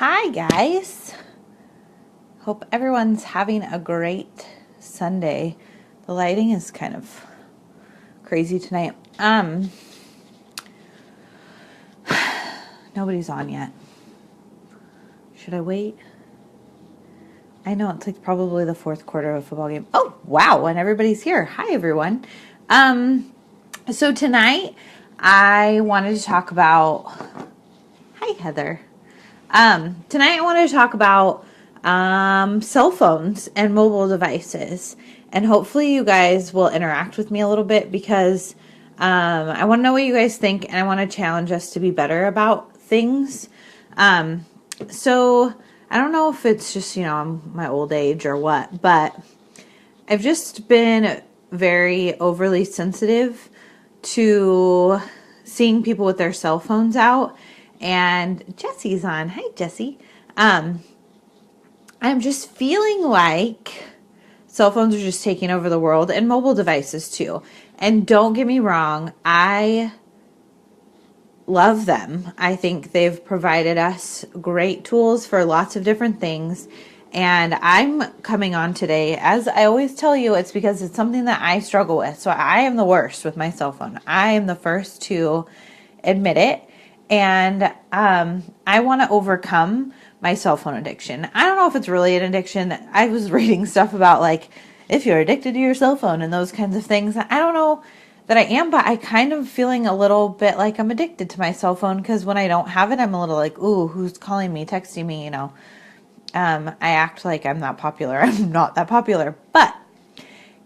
Hi, guys. Hope everyone's having a great Sunday. The lighting is kind of crazy tonight. Nobody's on yet. Should I wait? I know it's like probably the fourth quarter of a football game. Oh, wow, and everybody's here. Hi, everyone. So tonight I wanted to talk about... Hi, Heather. Tonight I wanted to talk about cell phones and mobile devices. And hopefully you guys will interact with me a little bit because I want to know what you guys think and I want to challenge us to be better about things. So I don't know if it's just, my old age or what, but I've just been very overly sensitive to seeing people with their cell phones out. And Jesse's on. Hi, Jesse. I'm just feeling like cell phones are just taking over the world and mobile devices too. And don't get me wrong, I love them. I think they've provided us great tools for lots of different things. And I'm coming on today, as I always tell you, it's because it's something that I struggle with. So I am the worst with my cell phone. I am the first to admit it. And I want to overcome my cell phone addiction. I don't know if it's really an addiction. I was reading stuff about like if you're addicted to your cell phone and those kinds of things. I don't know that I am, but I kind of feeling a little bit like I'm addicted to my cell phone because when I don't have it, I'm a little like, ooh, who's calling me, texting me, I act like I'm that popular. I'm not that popular. But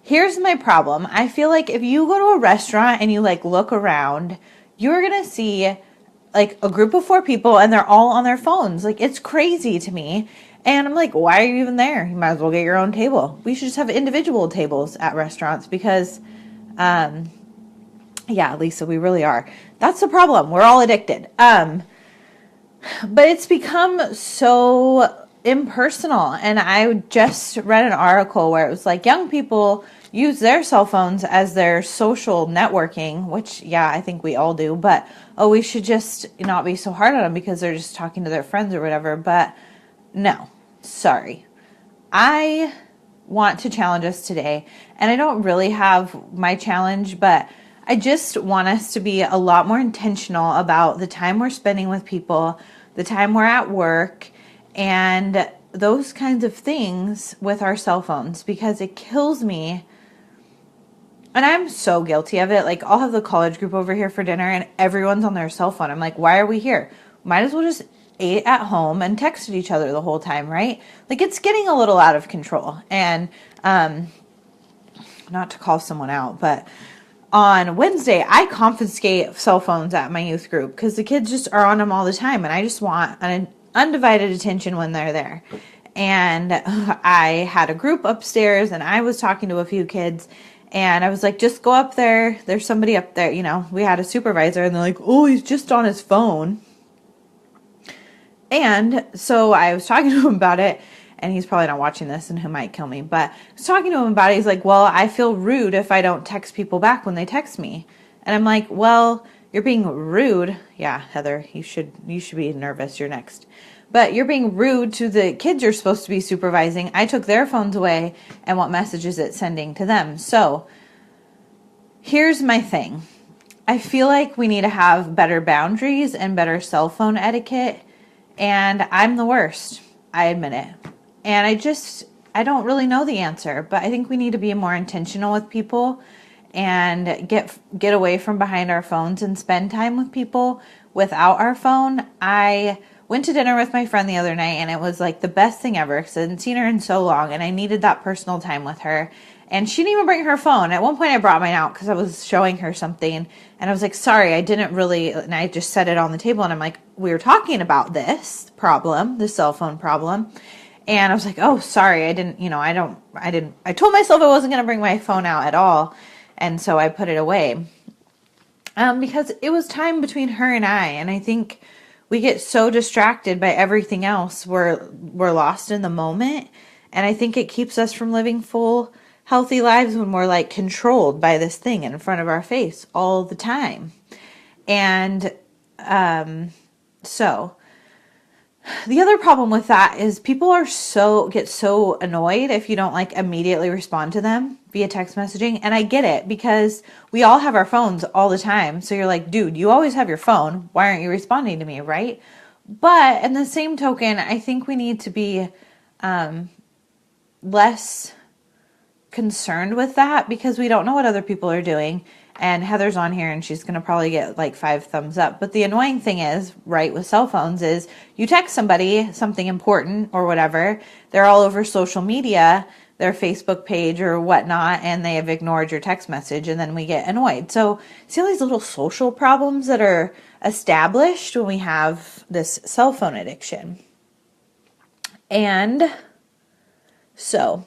here's my problem. I feel like if you go to a restaurant and you like look around, you're going to see like a group of 4 people and they're all on their phones. Like, it's crazy to me. And I'm like, why are you even there? You might as well get your own table. We should just have individual tables at restaurants because, yeah, Lisa, we really are. That's the problem. We're all addicted. But it's become so impersonal. And I just read an article where it was like young people use their cell phones as their social networking, which, yeah, I think we all do. But, we should just not be so hard on them because they're just talking to their friends or whatever. But no, sorry. I want to challenge us today. And I don't really have my challenge, but I just want us to be a lot more intentional about the time we're spending with people, the time we're at work, and those kinds of things with our cell phones because it kills me. And I'm so guilty of it. Like, I'll have the college group over here for dinner and everyone's on their cell phone. I'm like, why are we here? Might as well just eat at home and texted each other the whole time, right? Like, it's getting a little out of control. And not to call someone out, but on Wednesday, I confiscate cell phones at my youth group because the kids just are on them all the time. And I just want an undivided attention when they're there. And I had a group upstairs and I was talking to a few kids. And I was like, just go up there. There's somebody up there. We had a supervisor and they're like, oh, he's just on his phone. And so I was talking to him about it. And he's probably not watching this and who might kill me. But I was talking to him about it. He's like, well, I feel rude if I don't text people back when they text me. And I'm like, well, you're being rude. Yeah, Heather, you should be nervous. You're next. But you're being rude to the kids you're supposed to be supervising. I took their phones away, and what message is it sending to them? So here's my thing. I feel like we need to have better boundaries and better cell phone etiquette, and I'm the worst. I admit it. And I don't really know the answer, but I think we need to be more intentional with people and get away from behind our phones and spend time with people without our phone. I went to dinner with my friend the other night and it was like the best thing ever because I hadn't seen her in so long and I needed that personal time with her. And she didn't even bring her phone. At one point I brought mine out because I was showing her something and I was like, sorry, I didn't really, and I just set it on the table and I'm like, we were talking about this problem, the cell phone problem. And I was like, oh, sorry, I told myself I wasn't going to bring my phone out at all. And so I put it away because it was time between her and I. And I think we get so distracted by everything else. We're lost in the moment. And I think it keeps us from living full, healthy lives when we're like controlled by this thing in front of our face all the time. And so The other problem with that is people get so annoyed if you don't like immediately respond to them via text messaging. And I get it because we all have our phones all the time. So you're like, dude, you always have your phone. Why aren't you responding to me? Right. But in the same token, I think we need to be less concerned with that because we don't know what other people are doing. And Heather's on here and she's going to probably get like 5 thumbs up. But the annoying thing is, right, with cell phones is you text somebody something important or whatever, they're all over social media, their Facebook page or whatnot, and they have ignored your text message, and then we get annoyed. So see all these little social problems that are established when we have this cell phone addiction. And so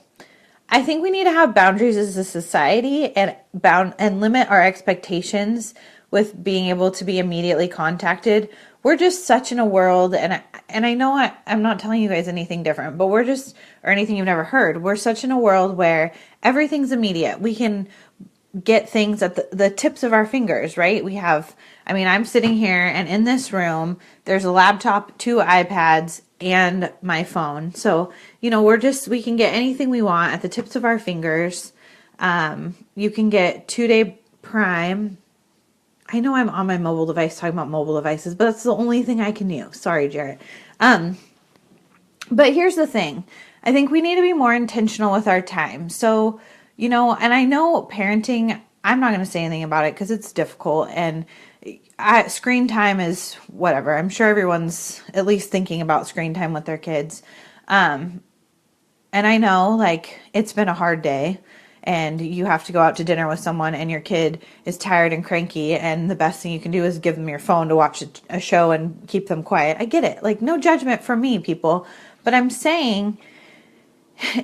I think we need to have boundaries as a society and limit our expectations with being able to be immediately contacted. We're just such in a world, and I know I'm not telling you guys anything different, but or anything you've never heard. We're such in a world where everything's immediate. We can get things at the tips of our fingers, right? I'm sitting here and in this room, there's a laptop, 2 iPads, and my phone. So, we can get anything we want at the tips of our fingers. You can get 2-day Prime. I know I'm on my mobile device talking about mobile devices, but that's the only thing I can use. Sorry, Jarrett. But here's the thing. I think we need to be more intentional with our time. So, and I know parenting, I'm not going to say anything about it because it's difficult, and screen time is whatever. I'm sure everyone's at least thinking about screen time with their kids. And I know like it's been a hard day and you have to go out to dinner with someone and your kid is tired and cranky, and the best thing you can do is give them your phone to watch a show and keep them quiet. I get it. Like, no judgment from me, people. But I'm saying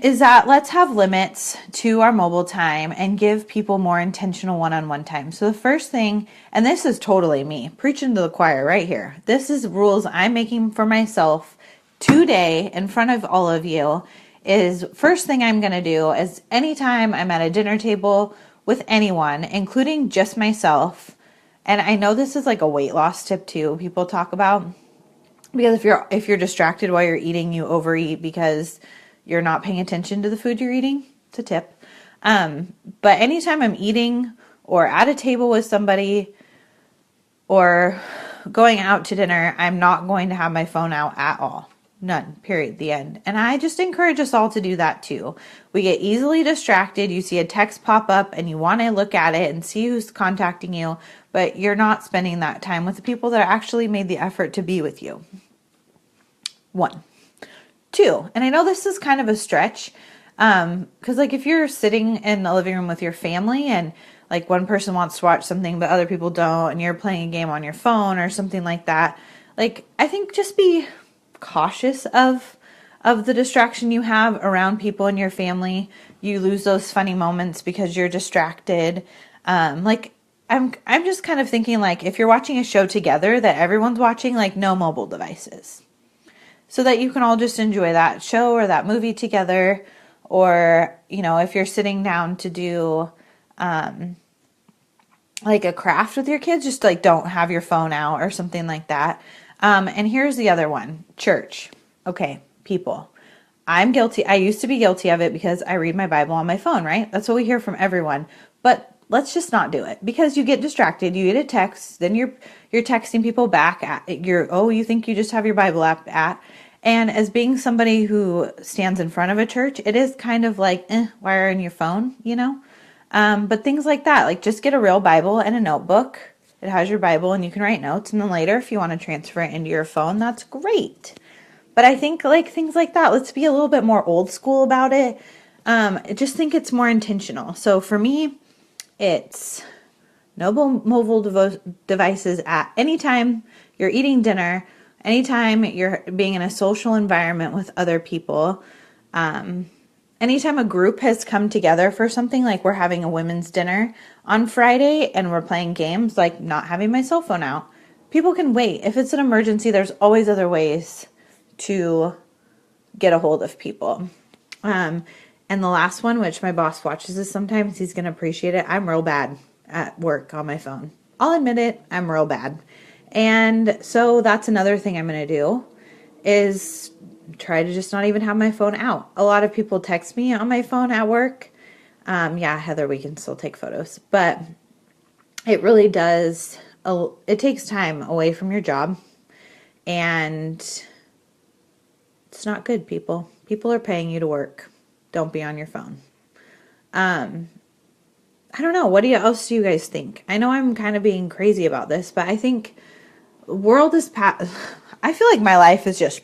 is that let's have limits to our mobile time and give people more intentional one-on-one time. So the first thing, and this is totally me, preaching to the choir right here. This is rules I'm making for myself today in front of all of you, is first thing I'm going to do is anytime I'm at a dinner table with anyone, including just myself, and I know this is like a weight loss tip too, people talk about, because if you're distracted while you're eating, you overeat because you're not paying attention to the food you're eating. It's a tip. But anytime I'm eating or at a table with somebody or going out to dinner, I'm not going to have my phone out at all. None, period, the end. And I just encourage us all to do that too. We get easily distracted. You see a text pop up and you want to look at it and see who's contacting you, but you're not spending that time with the people that actually made the effort to be with you. 1. 2, and I know this is kind of a stretch, because like if you're sitting in the living room with your family and like one person wants to watch something but other people don't, and you're playing a game on your phone or something like that, like I think just be cautious of the distraction you have around people in your family. You lose those funny moments because you're distracted. Like I'm just kind of thinking like if you're watching a show together that everyone's watching, like no mobile devices, so that you can all just enjoy that show or that movie together. Or, if you're sitting down to do like a craft with your kids, just like don't have your phone out or something like that. And here's the other one, church. Okay, people, I'm guilty. I used to be guilty of it because I read my Bible on my phone, right? That's what we hear from everyone. But let's just not do it, because you get distracted. You get a text, then you're texting people back at you think you just have your Bible app at. And as being somebody who stands in front of a church, it is kind of like, why are you on your phone, But things like that, like just get a real Bible and a notebook. It has your Bible and you can write notes. And then later, if you want to transfer it into your phone, that's great. But I think like things like that, let's be a little bit more old school about it. I just think it's more intentional. So for me, it's no mobile devices at any time you're eating dinner, anytime you're being in a social environment with other people, anytime a group has come together for something, like we're having a women's dinner on Friday and we're playing games, like not having my cell phone out. People can wait. If it's an emergency, there's always other ways to get a hold of people. And the last one, which my boss watches this sometimes, he's going to appreciate it. I'm real bad at work on my phone. I'll admit it, I'm real bad. And so that's another thing I'm going to do is try to just not even have my phone out. A lot of people text me on my phone at work. Yeah, Heather, we can still take photos, but it really does. It takes time away from your job, and it's not good, people. People are paying you to work. Don't be on your phone. I don't know. What else do you guys think? I know I'm kind of being crazy about this, but I think the world is I feel like my life is just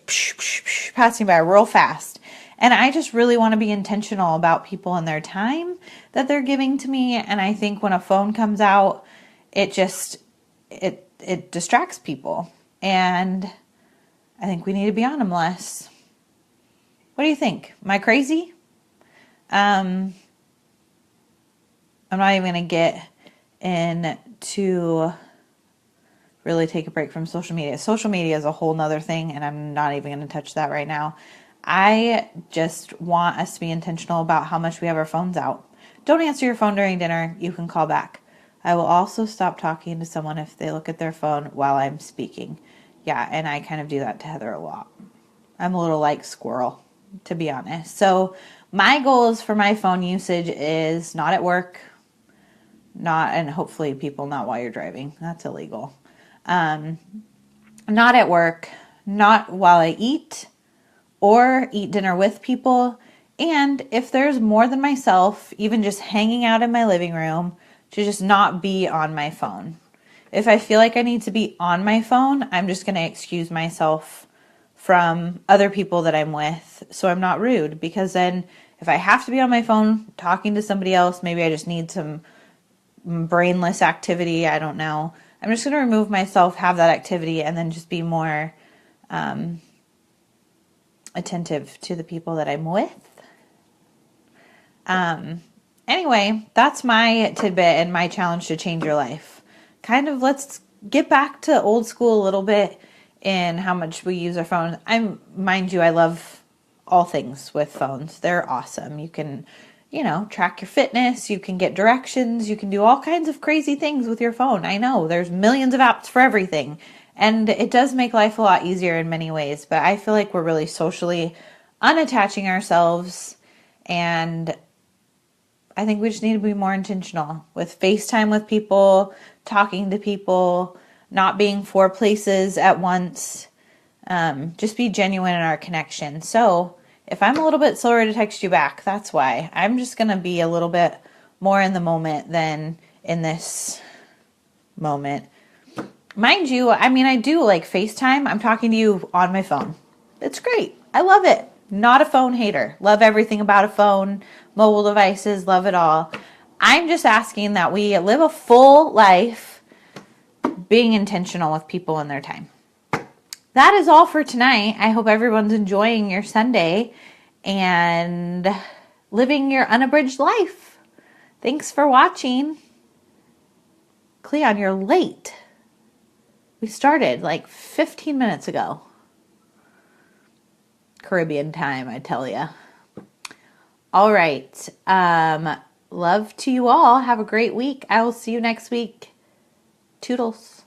passing by real fast. And I just really want to be intentional about people and their time that they're giving to me. And I think when a phone comes out, it distracts people. And I think we need to be on them less. What do you think? Am I crazy? I'm not even going to get into really take a break from social media. Social media is a whole nother thing, and I'm not even going to touch that right now. I just want us to be intentional about how much we have our phones out. Don't answer your phone during dinner. You can call back. I will also stop talking to someone if they look at their phone while I'm speaking. Yeah, and I kind of do that to Heather a lot. I'm a little like squirrel, to be honest. So my goals for my phone usage is not at work, and hopefully people not while you're driving. That's illegal. Not at work, not while I eat or eat dinner with people. And if there's more than myself, even just hanging out in my living room, to just not be on my phone. If I feel like I need to be on my phone, I'm just going to excuse myself from other people that I'm with so I'm not rude. Because then if I have to be on my phone talking to somebody else, maybe I just need some brainless activity. I don't know. I'm just going to remove myself, have that activity, and then just be more attentive to the people that I'm with. Anyway, that's my tidbit and my challenge to change your life. Kind of let's get back to old school a little bit in how much we use our phones. Mind you, I love all things with phones. They're awesome. You can, track your fitness. You can get directions. You can do all kinds of crazy things with your phone. I know there's millions of apps for everything. And it does make life a lot easier in many ways. But I feel like we're really socially unattaching ourselves. And I think we just need to be more intentional with FaceTime with people, talking to people, not being 4 places at once. Just be genuine in our connection. So if I'm a little bit slower to text you back, that's why. I'm just going to be a little bit more in the moment than in this moment. Mind you, I do like FaceTime. I'm talking to you on my phone. It's great. I love it. Not a phone hater. Love everything about a phone, mobile devices, love it all. I'm just asking that we live a full life being intentional with people and their time. That is all for tonight. I hope everyone's enjoying your Sunday and living your unabridged life. Thanks for watching. Cleon, you're late. We started like 15 minutes ago. Caribbean time, I tell you. All right. Love to you all. Have a great week. I will see you next week. Toodles.